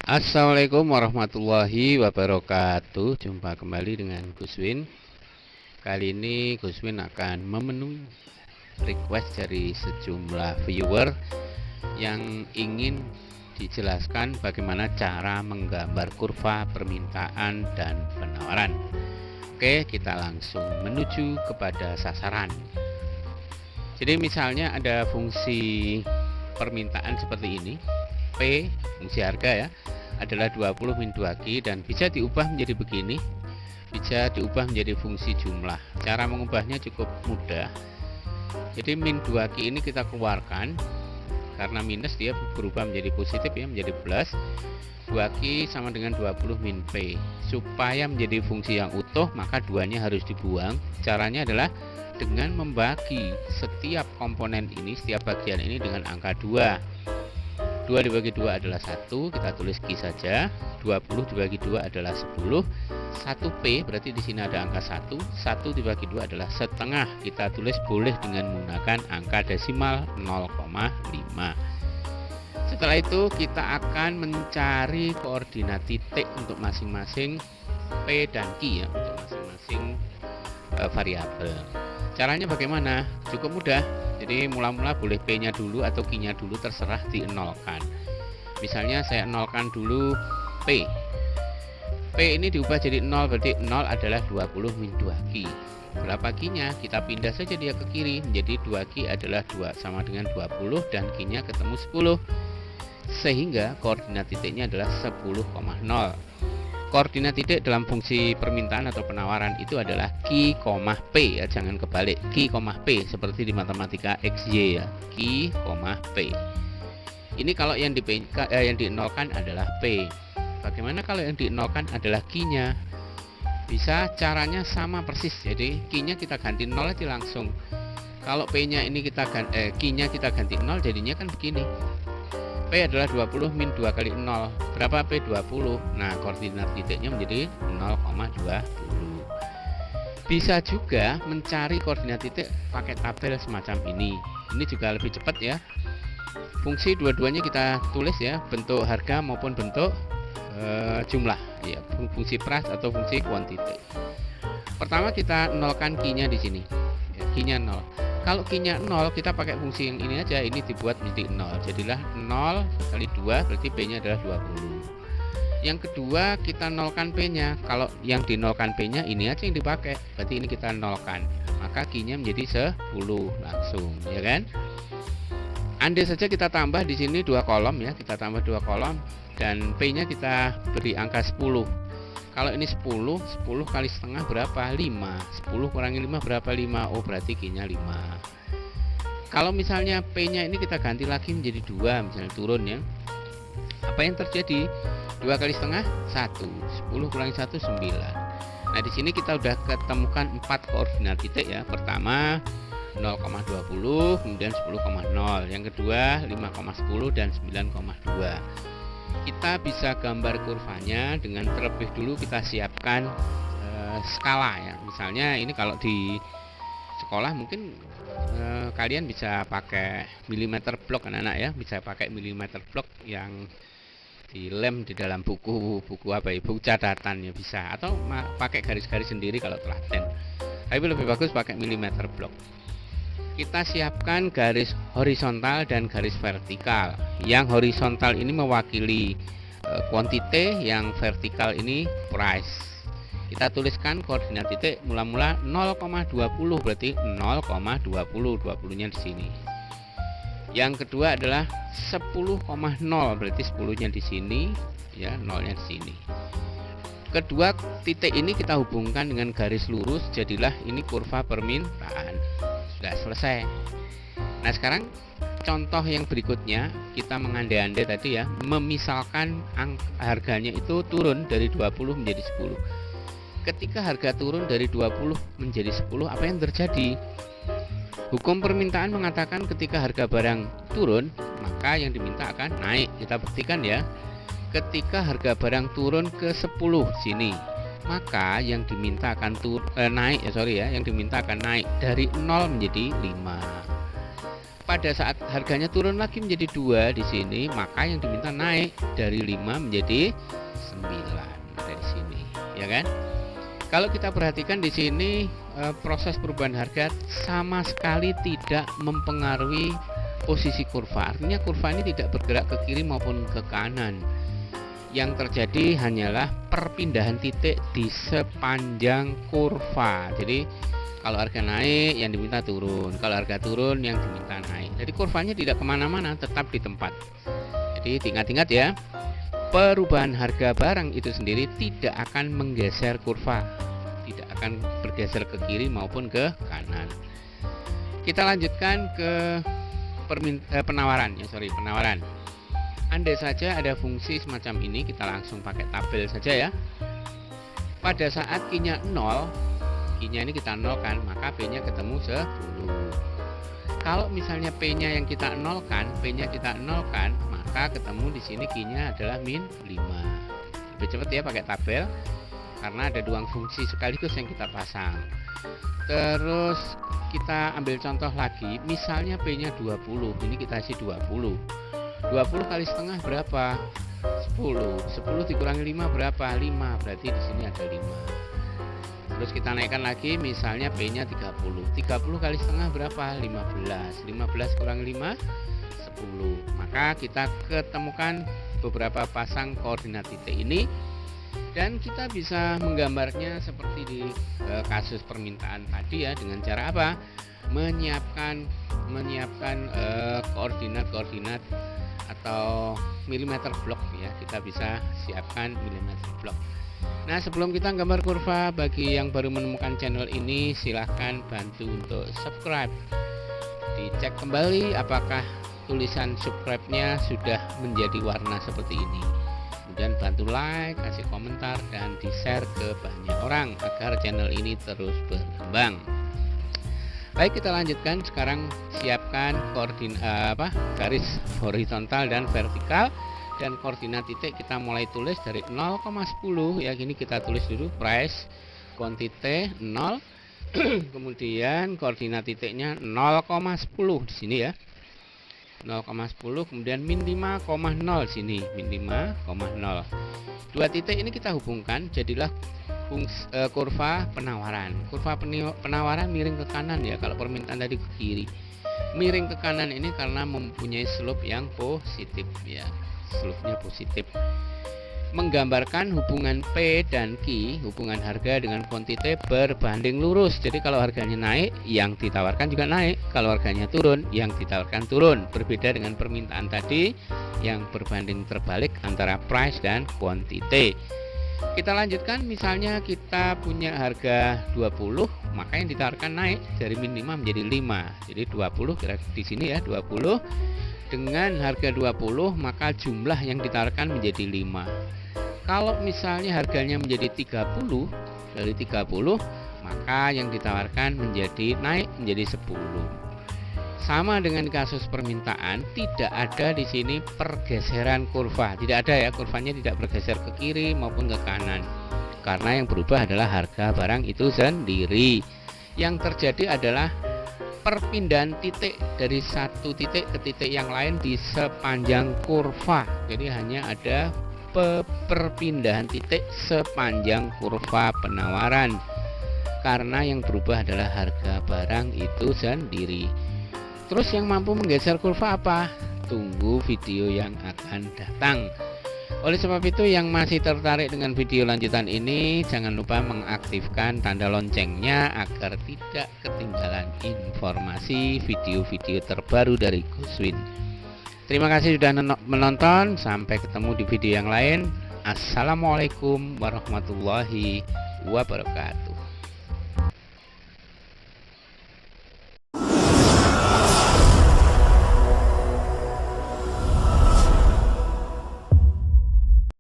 Assalamualaikum warahmatullahi wabarakatuh. Jumpa kembali dengan Gus Win. Kali ini Gus Win akan memenuhi request dari sejumlah viewer yang ingin dijelaskan bagaimana cara menggambar kurva permintaan dan penawaran. Oke, kita langsung menuju kepada sasaran. Jadi misalnya ada fungsi permintaan seperti ini, P, fungsi harga ya, adalah 20 min 2Q dan bisa diubah menjadi begini, bisa diubah menjadi fungsi jumlah. Cara mengubahnya cukup mudah. Jadi min 2Q ini kita keluarkan, karena minus dia berubah menjadi positif ya, menjadi plus. 2Q sama dengan 20 min P. Supaya menjadi fungsi yang utuh, maka duanya harus dibuang. Caranya adalah dengan membagi setiap komponen ini, setiap bagian ini dengan angka 2. 2 dibagi 2 adalah 1, kita tulis Q saja. 20 dibagi 2 adalah 10. 1P berarti di sini ada angka 1. 1 dibagi 2 adalah setengah. Kita tulis boleh dengan menggunakan angka desimal 0,5. Setelah itu kita akan mencari koordinat titik untuk masing-masing P dan Q ya, untuk masing-masing variabel. Caranya bagaimana? Cukup mudah. Jadi mula-mula boleh P-nya dulu atau Q-nya dulu, terserah di-nolkan. Misalnya saya nolkan dulu P. P ini diubah jadi 0, berarti 0 adalah 20 min 2Q. Berapa Q-nya? Kita pindah saja dia ke kiri, menjadi 2Q adalah 2 sama dengan 20 dan Q-nya ketemu 10. Sehingga koordinat titiknya adalah 10,0. Koordinat titik dalam fungsi permintaan atau penawaran itu adalah Q, P ya, jangan kebalik. Q, P seperti di matematika XY ya. Q, P. Ini kalau yang di-nolkan adalah P. Bagaimana kalau yang di-nolkan adalah Q-nya? Bisa caranya sama persis. Jadi Q-nya kita ganti 0 aja langsung. Kalau P-nya ini Q-nya kita ganti 0, jadinya kan begini. P adalah 20 min 2 kali 0. Berapa P? 20. Nah, koordinat titiknya menjadi 0,20. Bisa juga mencari koordinat titik pakai tabel semacam ini. Ini juga lebih cepat ya. Fungsi dua-duanya kita tulis ya, bentuk harga maupun bentuk jumlah ya, fungsi price atau fungsi quantity. Pertama kita nolkan Q-nya di sini. Ya, Q-nya 0. Kalau Q-nya 0, kita pakai fungsi yang ini aja, ini dibuat menjadi 0. Jadilah 0 kali 2, berarti P-nya adalah 20. Yang kedua, kita nolkan P-nya. Kalau yang dinolkan P-nya, ini aja yang dipakai. Berarti ini kita nolkan. Maka Q-nya menjadi 10 langsung, ya kan? Andai saja kita tambah di sini 2 kolom ya, kita tambah 2 kolom dan P-nya kita beri angka 10. Kalau ini 10 kali setengah berapa? 5. 10 kurangi 5 berapa? 5. Oh, berarti Q-nya 5. Kalau misalnya P-nya ini kita ganti lagi menjadi 2, misalnya turun ya. Apa yang terjadi? 2 kali setengah 1. 10 kurangi 1 9. Nah, di sini kita udah ketemukan 4 koordinat titik ya. Pertama 0,20, kemudian 10,0. Yang kedua 5,10 dan 9,2. Kita bisa gambar kurvanya dengan terlebih dulu kita siapkan skala ya. Misalnya ini kalau di sekolah mungkin kalian bisa pakai milimeter block anak-anak ya, bisa pakai milimeter block yang dilem di dalam buku apa ya, buku catatan ya bisa, atau pakai garis-garis sendiri kalau telaten. Tapi lebih bagus pakai milimeter block. Kita siapkan garis horizontal dan garis vertikal. Yang horizontal ini mewakili quantity, yang vertikal ini price. Kita tuliskan koordinat titik mula-mula 0,20, berarti 0,20, 20-nya di sini. Yang kedua adalah 10,0, berarti 10-nya di sini ya, 0-nya di sini. Kedua titik ini kita hubungkan dengan garis lurus, jadilah ini kurva permintaan. Sudah selesai. Nah, sekarang contoh yang berikutnya kita mengandai-andai tadi ya, memisalkan harganya itu turun dari 20 menjadi 10. Ketika harga turun dari 20 menjadi 10, apa yang terjadi? Hukum permintaan mengatakan ketika harga barang turun, maka yang diminta akan naik. Kita buktikan ya. Ketika harga barang turun ke 10 sini, maka yang diminta akan naik yang diminta akan naik dari 0 menjadi 5. pada saat harganya turun lagi menjadi 2 di sini, maka yang diminta naik dari 5 menjadi 9 dari sini, ya kan? Kalau kita perhatikan di sini proses perubahan harga sama sekali tidak mempengaruhi posisi kurva. Artinya kurva ini tidak bergerak ke kiri maupun ke kanan. Yang terjadi hanyalah perpindahan titik di sepanjang kurva. Jadi kalau harga naik yang diminta turun, kalau harga turun yang diminta naik. Jadi kurvanya tidak kemana-mana, tetap di tempat. Jadi ingat-ingat ya, perubahan harga barang itu sendiri tidak akan menggeser kurva, tidak akan bergeser ke kiri maupun ke kanan. Kita lanjutkan ke penawaran. Andai saja ada fungsi semacam ini, kita langsung pakai tabel saja ya. Pada saat Q-nya 0, Q-nya ini kita nolkan, maka P-nya ketemu 10. Kalau misalnya P-nya yang kita nolkan, P-nya kita nolkan, maka ketemu di sini Q-nya adalah min 5. Lebih cepat ya pakai tabel, karena ada dua fungsi sekaligus yang kita pasang. Terus kita ambil contoh lagi, misalnya P-nya 20, ini kita isi 20. 20 kali setengah berapa? 10. 10 dikurangi 5 berapa? 5. Berarti di sini ada 5. Terus kita naikkan lagi, misalnya P-nya 30. 30 kali setengah berapa? 15. 15 kurangi 5 10. Maka kita ketemukan beberapa pasang koordinat titik ini, dan kita bisa menggambarnya seperti di kasus permintaan tadi ya, dengan cara apa? Menyiapkan koordinat atau milimeter blok ya. Kita bisa siapkan milimeter blok. Nah, sebelum kita gambar kurva, bagi yang baru menemukan channel ini, silahkan bantu untuk subscribe. Dicek kembali apakah tulisan subscribe-nya sudah menjadi warna seperti ini. Kemudian bantu like, kasih komentar, dan di-share ke banyak orang agar channel ini terus berkembang. Baik, kita lanjutkan. Sekarang siapkan garis horizontal dan vertikal, dan koordinat titik kita mulai tulis dari 0,10 ya. Gini kita tulis dulu price quantity 0 kemudian koordinat titiknya 0,10 di sini ya. 0,10, kemudian min 5,0 sini, min 5,0. Dua titik ini kita hubungkan, jadilah kurva penawaran. Kurva penawaran miring ke kanan ya, kalau permintaan tadi ke kiri. Miring ke kanan ini karena mempunyai slope yang positif ya, slope-nya positif. Menggambarkan hubungan P dan Q, hubungan harga dengan kuantiti berbanding lurus. Jadi kalau harganya naik, yang ditawarkan juga naik. Kalau harganya turun, yang ditawarkan turun. Berbeda dengan permintaan tadi yang berbanding terbalik antara price dan quantity. Kita lanjutkan, misalnya kita punya harga 20, maka yang ditawarkan naik dari min 5 menjadi 5. Jadi 20 di sini ya, 20 dengan harga 20, maka jumlah yang ditawarkan menjadi 5. Kalau misalnya harganya menjadi 30, dari 30, maka yang ditawarkan menjadi naik menjadi 10. Sama dengan kasus permintaan, tidak ada di sini pergeseran kurva. Tidak ada ya, kurvanya tidak bergeser ke kiri maupun ke kanan. Karena yang berubah adalah harga barang itu sendiri. Yang terjadi adalah perpindahan titik dari satu titik ke titik yang lain di sepanjang kurva. Jadi hanya ada perpindahan titik sepanjang kurva penawaran, karena yang berubah adalah harga barang itu sendiri. Terus yang mampu menggeser kurva apa? Tunggu video yang akan datang. Oleh sebab itu, yang masih tertarik dengan video lanjutan ini, jangan lupa mengaktifkan tanda loncengnya agar tidak ketinggalan informasi video-video terbaru dari Guswin. Terima kasih sudah menonton. Sampai ketemu di video yang lain. Assalamualaikum warahmatullahi wabarakatuh.